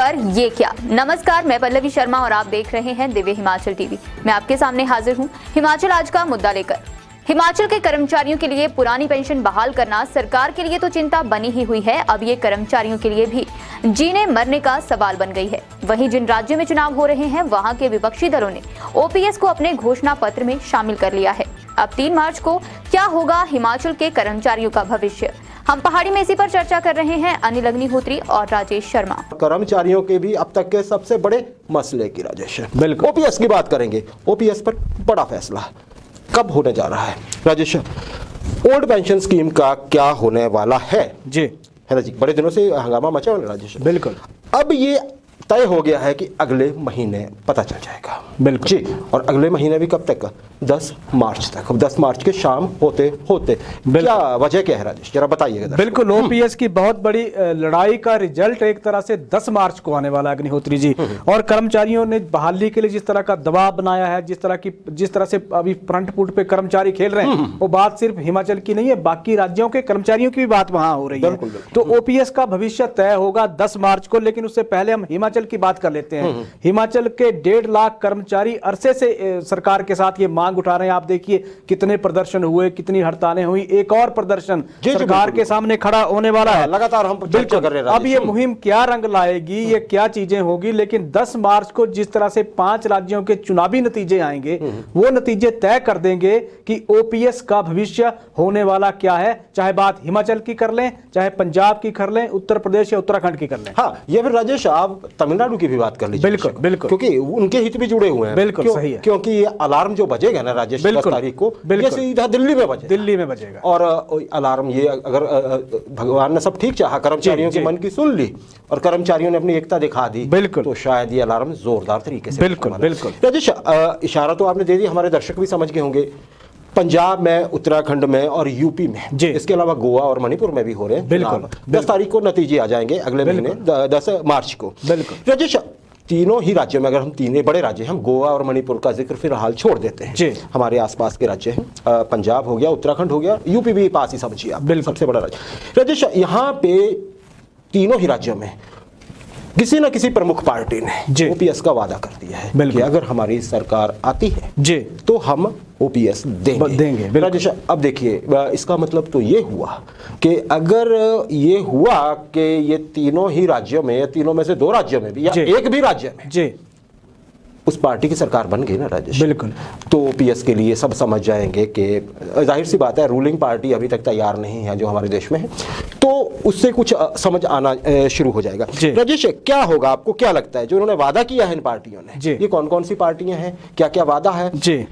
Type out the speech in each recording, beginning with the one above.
पर ये क्या। नमस्कार, मैं पल्लवी शर्मा और आप देख रहे हैं दिव्य हिमाचल टीवी। मैं आपके सामने हाजिर हूं हिमाचल आज का मुद्दा लेकर। हिमाचल के कर्मचारियों के लिए पुरानी पेंशन बहाल करना सरकार के लिए तो चिंता बनी ही हुई है, अब ये कर्मचारियों के लिए भी जीने मरने का सवाल बन गई है। वहीं जिन राज्यों में चुनाव हो रहे हैं वहां के विपक्षी दलों ने ओपीएस को अपने घोषणा पत्र में शामिल कर लिया है। अब 3 मार्च को क्या होगा हिमाचल के कर्मचारियों का भविष्य, हम पहाड़ी में इसी पर चर्चा कर रहे हैं अनिल अग्निहोत्री और राजेश शर्मा। कर्मचारियों के भी अब तक के सबसे बड़े मसले की राजेश, बिल्कुल ओपीएस की बात करेंगे। ओपीएस पर बड़ा फैसला कब होने जा रहा है राजेश? ओल्ड पेंशन स्कीम का क्या होने वाला है जी? है ना जी, बड़े दिनों से हंगामा मचा हुआ राजेश। बिल्कुल, अब ये तय हो गया है कि अगले महीने पता चल जाएगा। बिल्कुल जी, और अगले महीने भी कब तक? 10 मार्च तक। 10 मार्च के शाम होते होते क्या वजह क्या है राजेश, जरा बताइएगा। बिल्कुल, ओपीएस की बहुत बड़ी लड़ाई का रिजल्ट एक तरह से 10 मार्च को आने वाला अग्निहोत्री जी। और कर्मचारियों ने बहाली के लिए जिस तरह का दबाव बनाया है, जिस तरह से अभी फ्रंट फुट पे कर्मचारी खेल रहे हैं, वो बात सिर्फ हिमाचल की नहीं है, बाकी राज्यों के कर्मचारियों की भी बात वहां हो रही है। तो ओपीएस का भविष्य तय होगा 10 मार्च को। लेकिन उससे पहले हम हिमाचल की बात कर लेते हैं। हिमाचल के 1.5 लाख कर्मचारी अरसे से सरकार के साथ ये मांग उठा रहे हैं। आप देखिए कितने प्रदर्शन हुए, कितनी हड़तालें हुई, एक और प्रदर्शन सरकार के सामने खड़ा होने वाला है। लगातार हम चर्चा कर रहे हैं। अब ये मुहिम क्या रंग लाएगी, ये क्या चीजें होगी, लेकिन 10 मार्च को जिस तरह से 5 राज्यों के चुनावी नतीजे आएंगे, वो नतीजे तय कर देंगे कि ओपीएस का भविष्य होने वाला क्या है। चाहे बात हिमाचल की कर लें, चाहे पंजाब की कर लें, उत्तर प्रदेश या उत्तराखंड की कर लें। हाँ, ये फिर राजेश आप तमिलनाडु की भी बात कर लीजिए। बिल्कुल बिल्कुल, क्योंकि उनके हित भी जुड़े हुए हैं। बिल्कुल सही है, क्योंकि ये अलार्म जो बजेगा ना राजेश 10 तारीख को, ये सीधा दिल्ली में बजेगा। और अलार्म ये अगर भगवान ने सब ठीक चाहा, कर्मचारियों के मन की सुन ली और कर्मचारियों ने अपनी एकता दिखा दी, बिल्कुल, तो शायद ये अलार्म जोरदार तरीके से बिल्कुल राजेश इशारा तो आपने दे दी, हमारे दर्शक भी समझ गए होंगे। पंजाब में, उत्तराखंड में और यूपी में, इसके अलावा गोवा और मणिपुर में भी हो रहे हैं। बिल्कुल 10 तारीख को नतीजे आ जाएंगे, अगले महीने 10 मार्च को। बिल्कुल राजेश, तीनों ही राज्यों में, अगर हम तीनों बड़े राज्य, हम गोवा और मणिपुर का जिक्र फिलहाल छोड़ देते हैं, हमारे आसपास के राज्य हैं, पंजाब हो गया, उत्तराखंड हो गया, यूपी भी पास ही समझिए आप, सबसे बड़ा राज्य राजेश। यहाँ पे तीनों ही राज्यों में किसी न किसी प्रमुख पार्टी ने ओपीएस का वादा कर दिया है कि अगर हमारी सरकार आती है तो हम ओपीएस देंगे। राजेश, अब देखिए इसका मतलब तो ये हुआ कि अगर ये हुआ कि ये तीनों ही राज्यों में, या तीनों में से 2 राज्यों में भी, या एक भी राज्य में उस पार्टी की सरकार बन गई ना राजेश, बिल्कुल, तो ओपीएस के लिए सब समझ जाएंगे कि जाहिर सी बात है, रूलिंग पार्टी अभी तक तैयार नहीं है जो हमारे देश में है, तो उससे कुछ समझ आना शुरू हो जाएगा। राजेश, क्या होगा, आपको क्या लगता है जो उन्होंने वादा किया है इन पार्टियों ने, ये कौन कौन सी पार्टियां हैं, क्या क्या वादा है,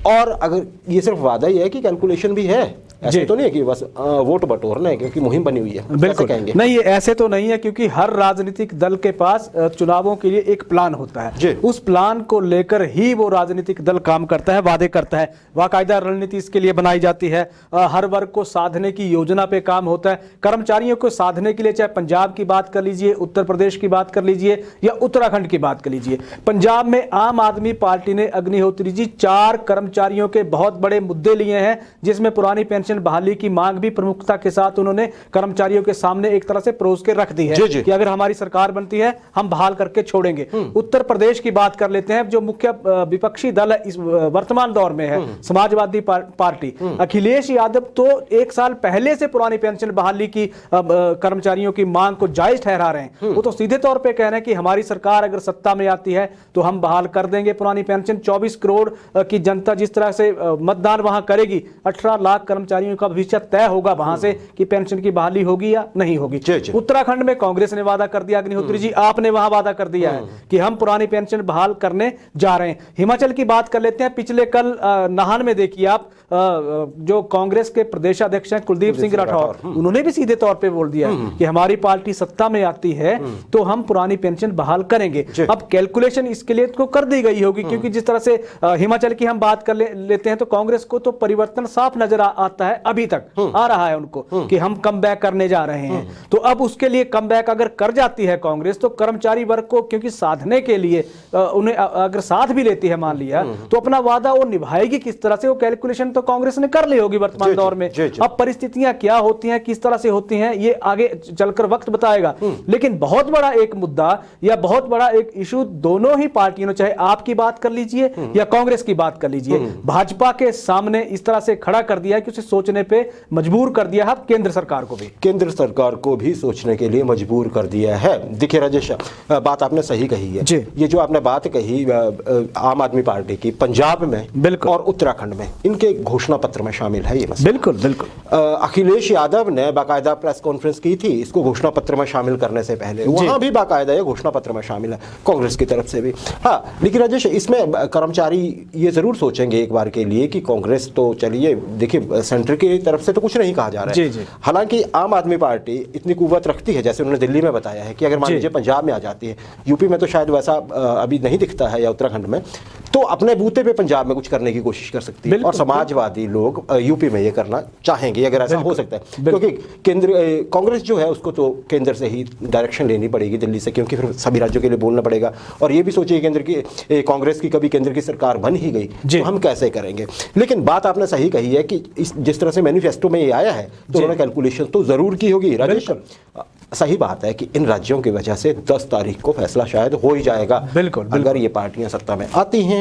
और अगर ये सिर्फ वादा ही है कि कैलकुलेशन भी है, ऐसे तो नहीं है कि बस वोट बटोरना है क्योंकि मुहिम बनी हुई है? बिल्कुल कहेंगे नहीं, ये ऐसे तो नहीं है, क्योंकि हर राजनीतिक दल के पास चुनावों के लिए एक प्लान होता है। उस प्लान को लेकर ही वो राजनीतिक दल काम करता है, वादे करता है, बाकायदा रणनीति इसके लिए बनाई जाती है, हर वर्ग को साधने की योजना पे काम होता है। कर्मचारियों को साधने के लिए चाहे पंजाब की बात कर लीजिए, उत्तर प्रदेश की बात कर लीजिए, या उत्तराखंड की बात कर लीजिए। पंजाब में आम आदमी पार्टी ने अग्निहोत्री जी 4 कर्मचारियों के बहुत बड़े मुद्दे लिए हैं, जिसमें पुरानी पेंशन बहाली की मांग भी प्रमुखता के साथ उन्होंने कर्मचारियों के सामने एक तरह से परोस के रख दी है कि अगर हमारी सरकार बनती है हम बहाल करके छोड़ेंगे। उत्तर प्रदेश की बात कर लेते हैं, जो मुख्य विपक्षी दल इस वर्तमान दौर में है, समाजवादी पार्टी, अखिलेश यादव तो 1 साल पहले से पुरानी पेंशन बहाली की कर्मचारियों की मांग को जायज ठहरा रहे हैं। वो तो सीधे तौर पर कह रहे हैं कि हमारी सरकार अगर सत्ता में आती है तो हम बहाल कर देंगे पुरानी पेंशन। 24 करोड़ की जनता जिस तरह से मतदान वहां करेगी, 18 लाख कर्मचारियों का भविष्य तय होगा वहां से कि पेंशन की बहाली होगी या नहीं होगी। उत्तराखंड में कांग्रेस ने वादा कर दिया, अग्निहोत्री जी आपने वहां वादा कर दिया है कि हम पुरानी पेंशन बहाल करने जा रहे हैं। हिमाचल की बात कर लेते हैं, पिछले कल नाहन में देखिए आप, जो कांग्रेस के प्रदेशाध्यक्ष हैं कुलदीप सिंह राठौर, उन्होंने भी सीधे तौर पे बोल दिया कि हमारी पार्टी सत्ता में आती है तो हम पुरानी पेंशन बहाल करेंगे। अब कैलकुलेशन इसके लिए तो कर दी गई होगी, क्योंकि जिस तरह से हिमाचल की हम बात कर लेते हैं तो कांग्रेस को तो परिवर्तन साफ नजर आता है, अभी तक आ रहा है उनको कि हम कम बैक करने जा रहे हैं। तो अब उसके लिए कम बैक अगर कर जाती है कांग्रेस, तो कर्मचारी वर्ग को, क्योंकि साधने के लिए उन्हें अगर साथ भी लेती है मान लिया, तो अपना वादा वो निभाएगी किस तरह से, वो कैलकुलेशन तो तो कांग्रेस ने कर ली होगी वर्तमान दौर में। अब परिस्थितियां क्या होती हैं, किस तरह से होती हैं, ये आगे चलकर वक्त बताएगा। लेकिन बहुत बड़ा एक मुद्दा या बहुत बड़ा एक इशू दोनों ही पार्टियों, चाहे आपकी बात कर लीजिए या कांग्रेस की बात कर लीजिए, भाजपा के सामने इस तरह से खड़ा कर दिया है कि उसे सोचने पे मजबूर कर दिया है। केंद्र सरकार को भी सोचने के लिए मजबूर कर दिया है। देखिए राजेश, बात आपने सही कही है। ये जो आपने बात कही आम आदमी पार्टी की पंजाब में और उत्तराखंड में, इनके घोषणा पत्र में शामिल है ये मसला। बिल्कुल अखिलेश यादव ने बाकायदा प्रेस कॉन्फ्रेंस की थी इसको घोषणा पत्र में शामिल करने से पहले, वहां भी बाकायदा ये घोषणा पत्र में शामिल है कांग्रेस की तरफ से भी। हाँ, लेकिन राजेश इसमें कर्मचारी ये जरूर सोचेंगे एक बार के लिए कि कांग्रेस तो चलिए, देखिए सेंटर की तरफ से तो कुछ नहीं कहा जा रहा है। हालांकि आम आदमी पार्टी इतनी कुव्वत रखती है, जैसे उन्होंने दिल्ली में बताया है कि अगर मान लीजिए पंजाब में आ जाती है, यूपी में तो शायद वैसा अभी नहीं दिखता है या उत्तराखंड में, तो अपने बूते पे पंजाब में कुछ करने की कोशिश कर सकती है। और समाजवादी लोग यूपी में ये करना चाहेंगे अगर ऐसा हो सकता है, क्योंकि केंद्र कांग्रेस जो है उसको तो केंद्र से ही डायरेक्शन लेनी पड़ेगी दिल्ली से, क्योंकि फिर सभी राज्यों के लिए बोलना पड़ेगा। और ये भी सोचिए केंद्र की कांग्रेस की कभी केंद्र की सरकार बन ही गई तो हम कैसे करेंगे। लेकिन बात आपने सही कही है कि जिस तरह से मैनिफेस्टो में ये आया है तो उन्होंने कैलकुलेशन तो जरूर की होगी। राजेश, सही बात है कि इन राज्यों की वजह से 10 तारीख को फैसला शायद हो ही जाएगा। अगर ये पार्टियां सत्ता में आती हैं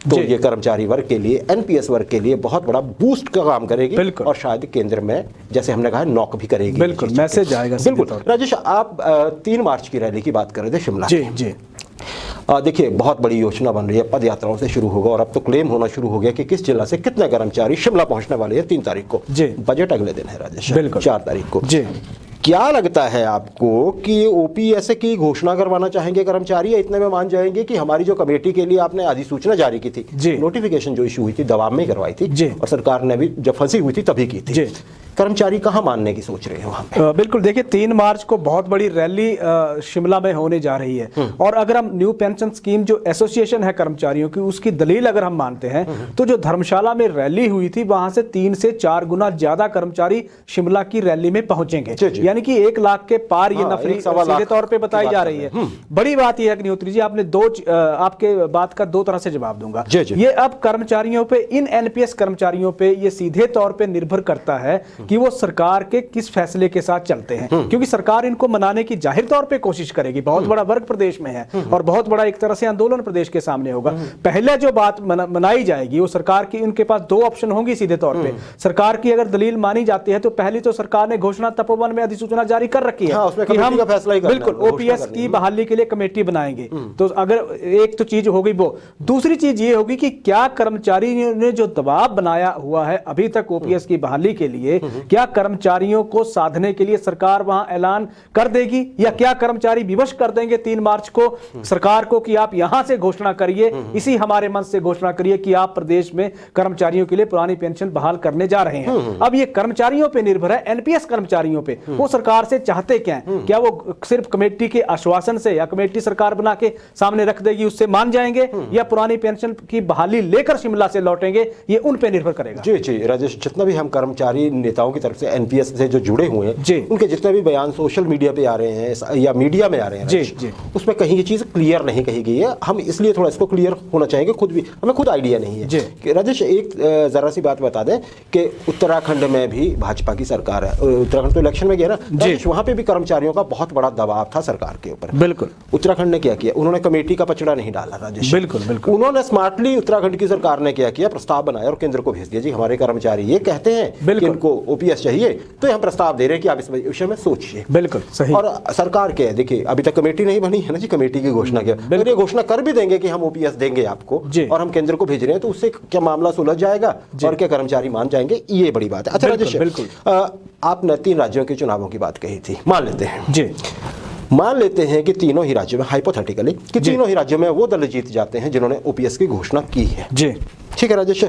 तो ये कर्मचारी वर्ग के लिए, एनपीएस वर्ग के लिए बहुत बड़ा बूस्ट का काम करेगी और शायद केंद्र में, जैसे हमने कहा, नॉक भी करेगी। मैसेज आएगा। बिल्कुल राजेश, आप 3 मार्च की रैली की बात कर रहे थे शिमला। देखिए बहुत बड़ी योजना बन रही है, पद यात्राओं से शुरू होगा और अब तो क्लेम होना शुरू हो गया कि किस जिला से कितने कर्मचारी शिमला पहुंचने वाले हैं 3 तारीख को। बजट अगले दिन है राजेश, 4 तारीख को। क्या लगता है आपको कि ओपीएस की घोषणा करवाना चाहेंगे कर्मचारी, या इतने में मान जाएंगे कि हमारी जो कमेटी के लिए आपने अधिसूचना जारी की थी, नोटिफिकेशन जो इशू हुई थी दबाव में करवाई थी और सरकार ने भी जब फंसी हुई थी तभी की थी, कर्मचारी कहां मानने की सोच रहे हैं वहां पे? बिल्कुल, देखिए 3 मार्च को बहुत बड़ी रैली शिमला में होने जा रही है। और अगर हम न्यू पेंशन स्कीम जो एसोसिएशन है कर्मचारियों की, उसकी दलील अगर हम मानते हैं तो जो धर्मशाला में रैली हुई थी वहां से 3 से 4 गुना ज्यादा कर्मचारी शिमला की रैली में पहुंचेंगे, यानी कि 1 लाख के पार ये नफरी सीधे तौर पे बताई जा रही है। बड़ी बात यह है कि अग्निहोत्री जी, आपने आपके बात का 2 तरह से जवाब दूंगा। ये अब कर्मचारियों पे, इन एनपीएस कर्मचारियों पे ये सीधे तौर पे निर्भर करता है कि वो सरकार के किस फैसले के साथ चलते हैं, क्योंकि सरकार इनको मनाने की जाहिर तौर पे कोशिश करेगी। बहुत बड़ा वर्ग प्रदेश में है और बहुत बड़ा एक तरह से आंदोलन प्रदेश के सामने होगा। पहले जो बात मनाई जाएगी वो सरकार की, उनके पास 2 ऑप्शन होंगी सीधे तौर पे। सरकार की अगर दलील मानी जाती है तो पहली तो सरकार ने घोषणा तपोवन में अधिसूचना जारी कर रखी है कि हम बिल्कुल ओपीएस की बहाली के लिए कमेटी बनाएंगे। तो अगर एक तो चीज होगी वो, दूसरी चीज ये होगी कि क्या कर्मचारी ने जो दबाव बनाया हुआ है अभी तक ओपीएस की बहाली के लिए, क्या कर्मचारियों को साधने के लिए सरकार वहां ऐलान कर देगी, या क्या कर्मचारी विवश कर देंगे 3 मार्च को सरकार को कि आप यहां से घोषणा करिए, इसी हमारे मंच से घोषणा करिए कि आप प्रदेश में कर्मचारियों के लिए पुरानी पेंशन बहाल करने जा रहे हैं। अब ये कर्मचारियों पे निर्भर है, एनपीएस कर्मचारियों पे, वो सरकार से चाहते क्या है। क्या वो सिर्फ कमेटी के आश्वासन से या कमेटी सरकार बना के सामने रख देगी उससे मान जाएंगे, या पुरानी पेंशन की बहाली लेकर शिमला से लौटेंगे, ये उन पे निर्भर करेगा। जी राजेश, जितना भी हम कर्मचारी नेताओं की तरफ से एनपीएस से जो जुड़े हुए हैं, उनके जितने भी बयान सोशल मीडिया पे आ रहे हैं या मीडिया में आ रहे हैं, उसमें कहीं ये चीज क्लियर नहीं कही गई है। हम इसलिए थोड़ा इसको क्लियर होना चाहेंगे, हमें खुद आइडिया नहीं है। राजेश, एक जरा सी बात बता दें कि उत्तराखंड में भी भाजपा की सरकार है, उत्तराखंड तो इलेक्शन में गया ना राजेश, वहां पे भी कर्मचारियों का बहुत बड़ा दबाव था सरकार के ऊपर। बिल्कुल, उत्तराखंड ने क्या किया, उन्होंने कमेटी का पचड़ा नहीं डाला राजेश। बिल्कुल उन्होंने स्मार्टली उत्तराखंड की सरकार ने क्या किया, प्रस्ताव बनाया और केंद्र को भेज दिया। जी हमारे कर्मचारी ये कहते हैं कि इनको ओपीएस चाहिए, तो हम प्रस्ताव दे रहे हैं कि आप इस विषय में सोचिए। बिल्कुल सही। और सरकार क्या है, देखिए अभी तक कमेटी नहीं बनी है ना जी, कमेटी की घोषणा किया, अगर ये घोषणा कर भी देंगे कि हम ओपीएस देंगे आपको और हम केंद्र को भेज रहे हैं, तो उससे क्या मामला सुलझ जाएगा और क्या कर्मचारी मान जाएंगे, ये बड़ी बात है। अच्छा राजेश, आपने 3 राज्यों के चुनावों की बात कही थी, मान लेते हैं कि तीनों ही राज्यों में, हाइपोथेटिकली कि तीनों ही राज्यों में वो दल जीत जाते हैं जिन्होंने ओपीएस की घोषणा की है। ठीक है राजेश,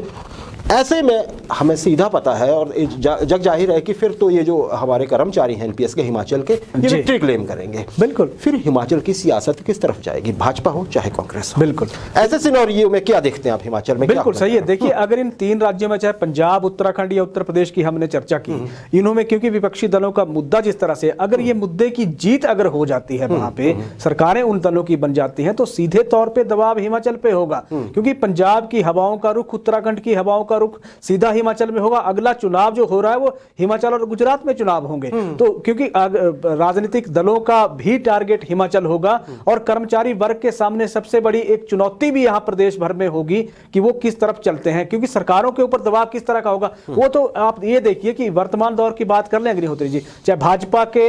ऐसे में हमें सीधा पता है और जग जाहिर है कि फिर तो ये जो हमारे कर्मचारी हैं एनपीएस के हिमाचल के, ये विक्ट्री क्लेम करेंगे। बिल्कुल, फिर हिमाचल की सियासत किस तरफ जाएगी, भाजपा हो चाहे कांग्रेस हो। बिल्कुल, ऐसे सिनेरियो में क्या देखते हैं आप हिमाचल में? बिल्कुल सही है। देखिए अगर इन 3 राज्यों में, चाहे पंजाब, उत्तराखंड या उत्तर प्रदेश की हमने चर्चा की, इन्होंने क्योंकि विपक्षी दलों का मुद्दा जिस तरह से, अगर ये मुद्दे की जीत अगर हो जाती है, वहां पे सरकारें उन दलों की बन जाती हैं, तो सीधे तौर पर दबाव हिमाचल पे होगा, क्योंकि पंजाब की हवाओं का रुख उत्तराखंड की हवाओं का रुख सीधा हिमाचल में होगा। अगला चुनाव जो हो रहा है वो हिमाचल और गुजरात में चुनाव होंगे, तो क्योंकि राजनीतिक दलों का भी टारगेट हिमाचल होगा और कर्मचारी वर्ग के सामने सबसे बड़ी एक चुनौती भी यहां प्रदेश भर में होगी कि वो किस तरफ चलते हैं, क्योंकि सरकारों के ऊपर दबाव किस तरह का होगा। वो तो आप ये देखिए कि वर्तमान दौर की बात कर लें अग्निहोत्री जी, चाहे भाजपा के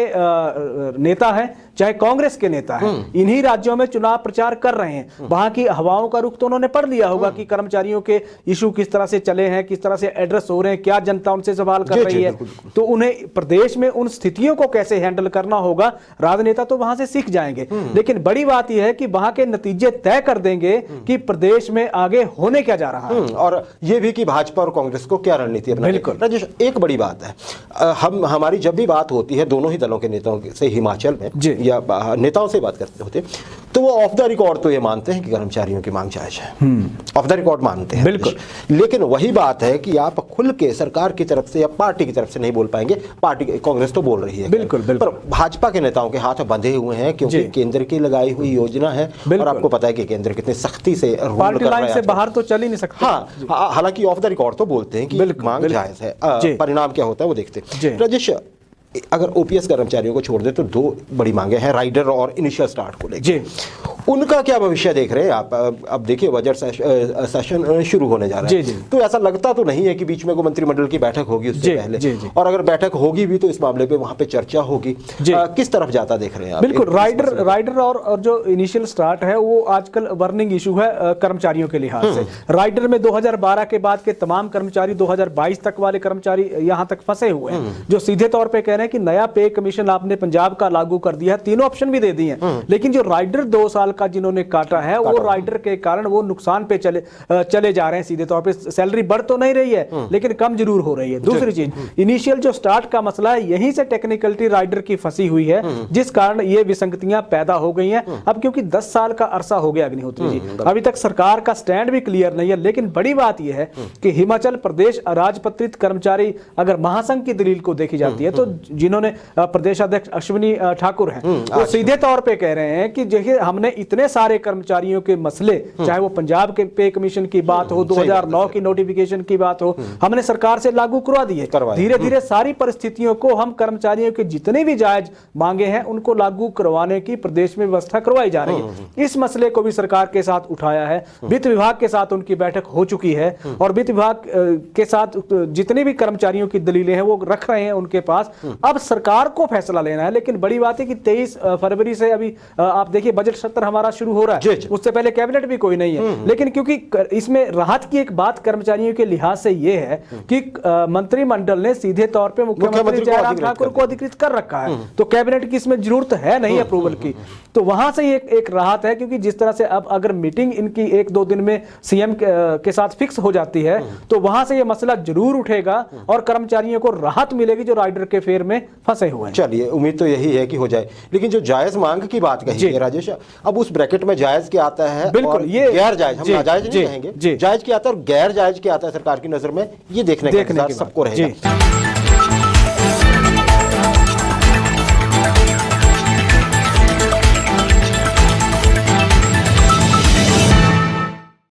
नेता हैं चाहे कांग्रेस के नेता हैं, इन्हीं राज्यों में चुनाव प्रचार कर रहे हैं। वहां की हवाओं का रुख तो उन्होंने पढ़ लिया होगा कि कर्मचारियों के इशू किस तरह से चले हैं, किस तरह से एड्रेस हो रहे हैं, क्या जनता उनसे सवाल कर रही है, तो उन्हें प्रदेश में उन स्थितियों को कैसे हैंडल करना होगा राजनेता तो वहां से सीख जाएंगे। लेकिन बड़ी बात यह है कि वहां के नतीजे तय कर देंगे कि प्रदेश में आगे होने क्या जा रहा है, और यह भी कि भाजपा और कांग्रेस को क्या रणनीति अपनानी है। बिल्कुल राजेश, एक बड़ी बात है, हमारी जब भी बात होती है दोनों ही दलों के नेताओं से हिमाचल में या नेताओं से बात करते होते तो वो ऑफ द रिकॉर्ड तो ये मानते हैं कि कर्मचारियों की मांग जायज है, ऑफ द रिकॉर्ड मानते हैं। बिल्कुल, लेकिन वही बात है कि आप खुल के सरकार की तरफ से या पार्टी की तरफ से नहीं बोल पाएंगे। पार्टी कांग्रेस तो बोल रही है, बिल्कुल, बिल्कुल। पर भाजपा के नेताओं के हाथ बंधे हुए हैं क्योंकि केंद्र की लगाई हुई योजना है और आपको पता है कि केंद्र कितनी सख्ती से रूल पार्टी कर रहा लाइन है, से बाहर तो चल ही नहीं सकते। हाँ, हालांकि ऑफ द रिकॉर्ड तो बोलते हैं कि मांग जायज है, परिणाम क्या होता है वो देखते हैं। राजेश, अगर ओपीएस कर्मचारियों को छोड़ दे तो दो बड़ी मांगे हैं, राइडर और इनिशियल स्टार्ट को लेकर, उनका क्या भविष्य देख रहे हैं आप? अब देखिए बजट सेशन शुरू होने जा रहा है, तो ऐसा लगता तो नहीं है कि बीच में कोई मंत्रिमंडल की बैठक होगी उससे पहले, और अगर बैठक होगी भी तो इस मामले पे वहां पे चर्चा होगी। किस तरफ जाता देख रहे हैं आप? बिल्कुल, राइडर और जो इनिशियल स्टार्ट है वो आजकल बर्निंग इशू है कर्मचारियों के लिहाज से। राइडर में 2012 के बाद के तमाम कर्मचारी, 2022 तक वाले कर्मचारी यहां तक फंसे हुए हैं, जो सीधे तौर पर कह रहे हैं कि नया पे कमीशन आपने पंजाब का लागू कर दिया, तीनों ऑप्शन भी दे दिए हैं, लेकिन जो राइडर 2 साल का जिन्होंने काटा है वो राइडर के कारण वो नुकसान पे चले जा रहे हैं। सीधे तौर पे सैलरी बढ़ तो नहीं रही है लेकिन कम जरूर हो रही है। दूसरी चीज, इनिशियल जो स्टार्ट का मसला है, यहीं से टेक्निकलिटी राइडर की फंसी हुई है, जिस कारण ये विसंगतियां पैदा हो गई हैं। अब क्योंकि 10 साल का अरसा हो गया अग्निहोत्री जी, अभी तक सरकार का स्टैंड भी क्लियर नहीं है। लेकिन बड़ी बात यह है कि हिमाचल प्रदेश अराजपत्रित कर्मचारी अगर महासंघ की दलील को देखी जाती है तो जिन्होंने प्रदेश अध्यक्ष अश्विनी ठाकुर हैं, वो सीधे तौर पे कह रहे हैं कि देखिए हमने इतने सारे कर्मचारियों के मसले, चाहे वो पंजाब के पे कमीशन की बात हो, 2009 की नोटिफिकेशन की बात हो, हमने सरकार से लागू करवा दिए। धीरे धीरे सारी परिस्थितियों को हम कर्मचारियों के जितने भी जायज मांगे हैं उनको लागू करवाने की प्रदेश में व्यवस्था करवाई जा रही है। इस मसले को भी सरकार के साथ उठाया है, वित्त विभाग के साथ उनकी बैठक हो चुकी है और वित्त विभाग के साथ जितने भी कर्मचारियों की दलीलें हैं वो रख रहे हैं उनके पास। अब सरकार को फैसला लेना है। लेकिन बड़ी बात है कि 23 फरवरी से अभी आप देखिए बजट सत्र हमारा शुरू हो रहा है, उससे पहले कैबिनेट भी कोई नहीं है। लेकिन क्योंकि इसमें राहत की एक बात कर्मचारियों के लिहाज से यह है कि मंत्रिमंडल ने सीधे तौर पे मुख्यमंत्री जयराम ठाकुर को अधिकृत कर रखा है, तो कैबिनेट की इसमें जरूरत है नहीं अप्रूवल की। तो वहां से एक राहत है, क्योंकि जिस तरह से अब अगर मीटिंग इनकी 1-2 दिन में सीएम के साथ फिक्स हो जाती है तो वहां से यह मसला जरूर उठेगा और कर्मचारियों को राहत मिलेगी जो राइडर के फेर में फंसे हुए हैं। चलिए, उम्मीद तो यही है कि हो जाए। लेकिन जो जायज मांग की बात कही है राजेश, अब उस ब्रैकेट में जायज क्या आता है, बिल्कुल ये गैर जायज, हम नाजायज नहीं कहेंगे, जायज क्या आता है और गैर जायज क्या आता है सरकार की नजर में, ये देखने का इंतजार सबको रहेगा।